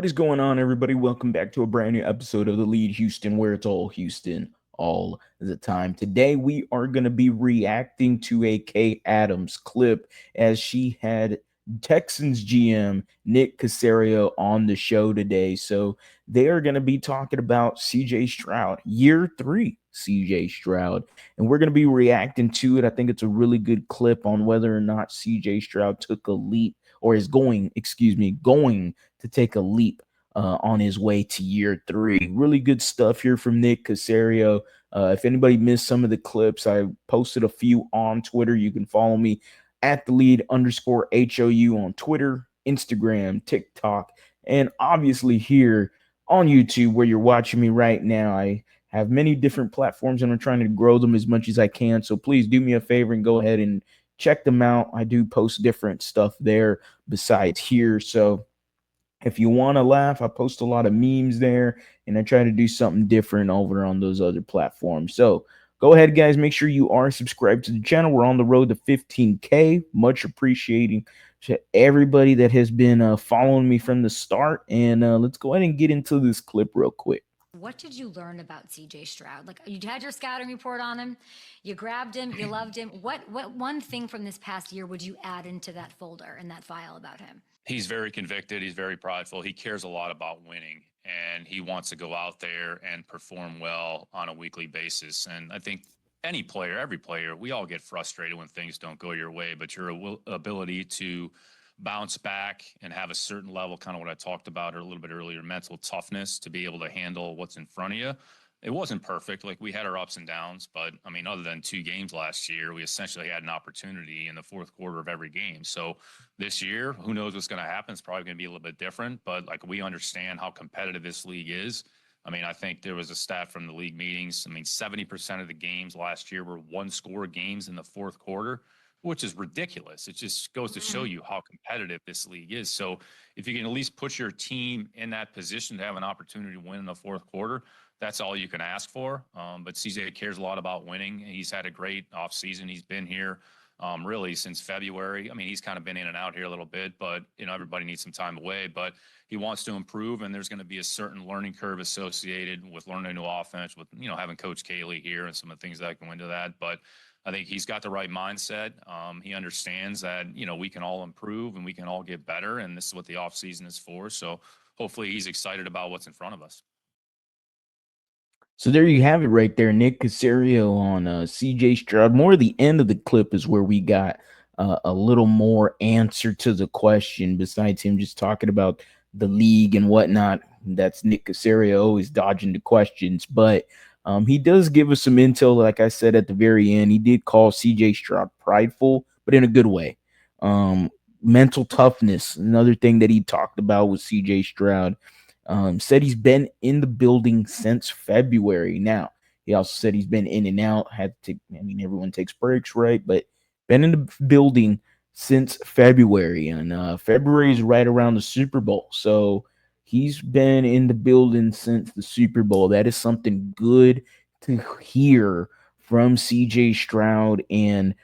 What is going on, everybody? Welcome back to a brand new episode of TheLead Houston, where it's all Houston all the time. Today, we are going to be reacting to a Kay Adams clip as she had Texans GM Nick Caserio on the show today. So they are going to be talking about CJ Stroud, year three CJ Stroud, and we're going to be reacting to it. I think it's a really good clip on whether or not CJ Stroud took a leap or is going to take a leap on his way to year three. Really good stuff here from Nick Caserio. If anybody missed some of the clips, I posted a few on Twitter. You can follow me at TheLead_HOU on Twitter, Instagram, TikTok, and obviously here on YouTube where you're watching me right now. I have many different platforms and I'm trying to grow them as much as I can. So please do me a favor and go ahead and check them out. I do post different stuff there besides here. So if you want to laugh, I post a lot of memes there and I try to do something different over on those other platforms. So go ahead, guys. Make sure you are subscribed to the channel. We're on the road to 15K. Much appreciating to everybody that has been following me from the start. And let's go ahead and get into this clip real quick. What did you learn about CJ Stroud? Like you had your scouting report on him, you grabbed him, you loved him. What one thing from this past year would you add into that folder and that file about him? He's very convicted. He's very prideful. He cares a lot about winning, and he wants to go out there and perform well on a weekly basis. And I think any player, every player, we all get frustrated when things don't go your way, but your ability to bounce back and have a certain level, kind of what I talked about a little bit earlier, mental toughness to be able to handle what's in front of you. It wasn't perfect. Like we had our ups and downs, but I mean, other than 2 games last year, we essentially had an opportunity in the fourth quarter of every game. So this year, who knows what's going to happen? It's probably going to be a little bit different, but like we understand how competitive this league is. I mean, I think there was a stat from the league meetings. I mean, 70% of the games last year were one-score games in the fourth quarter, which is ridiculous. It just goes to show you how competitive this league is. So if you can at least put your team in that position to have an opportunity to win in the fourth quarter, that's all you can ask for. But CJ cares a lot about winning. He's had a great offseason. He's been here really since February. I mean, he's kind of been in and out here a little bit, but, everybody needs some time away. But he wants to improve, and there's going to be a certain learning curve associated with learning a new offense, with, having Coach Cayley here and some of the things that go into that. But I think he's got the right mindset. He understands that, we can all improve and we can all get better, and this is what the offseason is for. So hopefully he's excited about what's in front of us. So there you have it right there, Nick Caserio on CJ Stroud. More of the end of the clip is where we got a little more answer to the question besides him just talking about the league and whatnot. That's Nick Caserio always dodging the questions, but he does give us some intel. Like I said at the very end, he did call CJ Stroud prideful, but in a good way. Mental toughness, another thing that he talked about with CJ Stroud. Said he's been in the building since February. Now, he also said he's been in and out, everyone takes breaks, right? But been in the building since February, and February is right around the Super Bowl. So he's been in the building since the Super Bowl. That is something good to hear from CJ Stroud. And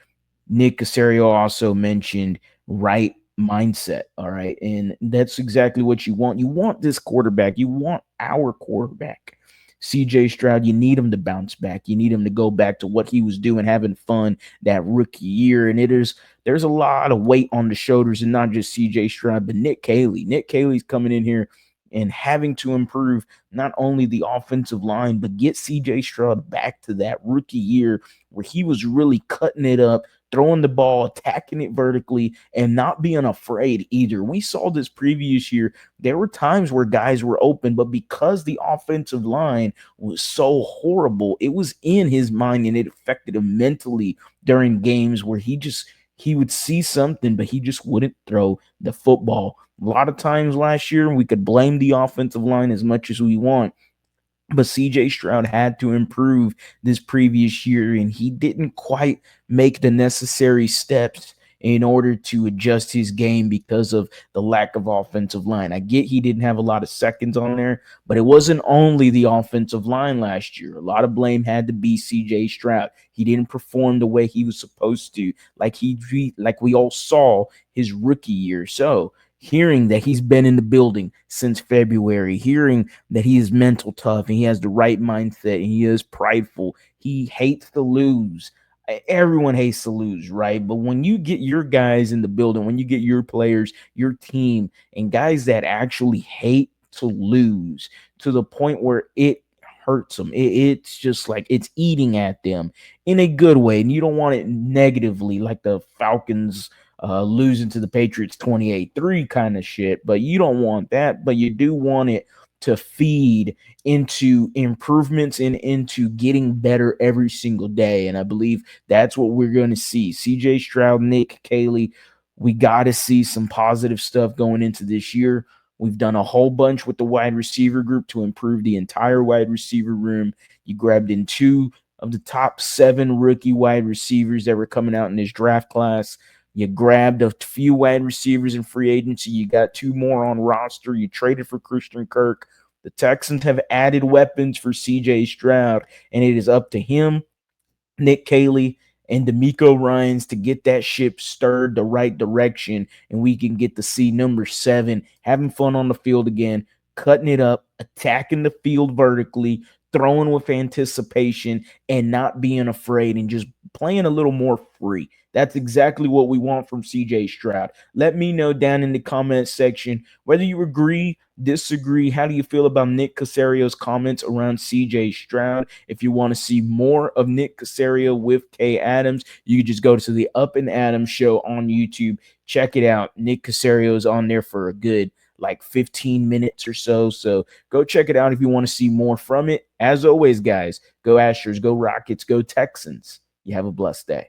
Nick Caserio also mentioned right mindset. All right. And that's exactly what you want. You want this quarterback. You want our quarterback, CJ Stroud. You need him to bounce back. You need him to go back to what he was doing, having fun that rookie year. And there's a lot of weight on the shoulders, and not just CJ Stroud, but Nick Cayley. Nick Cayley's coming in here and having to improve not only the offensive line, but get CJ Stroud back to that rookie year where he was really cutting it up, throwing the ball, attacking it vertically, and not being afraid either. We saw this previous year. There were times where guys were open, but because the offensive line was so horrible, it was in his mind and it affected him mentally during games where he would see something, but he just wouldn't throw the football. A lot of times last year, we could blame the offensive line as much as we want, but CJ Stroud had to improve this previous year, and he didn't quite make the necessary steps in order to adjust his game because of the lack of offensive line. I get he didn't have a lot of seconds on there, but it wasn't only the offensive line last year. A lot of blame had to be CJ Stroud. He didn't perform the way he was supposed to, like we all saw his rookie year. So hearing that he's been in the building since February, hearing that he is mental tough and he has the right mindset and he is prideful. He hates to lose. Everyone hates to lose, right? But when you get your guys in the building, when you get your players, your team, and guys that actually hate to lose to the point where it hurts them, it's just like it's eating at them in a good way. And you don't want it negatively, like the Falcons losing to the Patriots 28-3 kind of shit. But you don't want that, but you do want it to feed into improvements and into getting better every single day. And I believe that's what we're going to see. CJ Stroud, Nick Caley, we got to see some positive stuff going into this year. We've done a whole bunch with the wide receiver group to improve the entire wide receiver room. You grabbed in 2 of the top 7 rookie wide receivers that were coming out in this draft class. You grabbed a few wide receivers in free agency. You got 2 more on roster. You traded for Christian Kirk. The Texans have added weapons for CJ Stroud, and it is up to him, Nick Caley, and D'Amico Ryans to get that ship stirred the right direction, and we can get to see number 7 having fun on the field again, cutting it up, attacking the field vertically, throwing with anticipation, and not being afraid, and just playing a little more free. That's exactly what we want from CJ Stroud. Let me know down in the comments section whether you agree, disagree. How do you feel about Nick Caserio's comments around CJ Stroud? If you want to see more of Nick Caserio with Kay Adams, you can just go to the Up and Adams show on YouTube. Check it out. Nick Caserio is on there for a good like 15 minutes or so. So go check it out if you want to see more from it. As always, guys, go Astros, go Rockets, go Texans. You have a blessed day.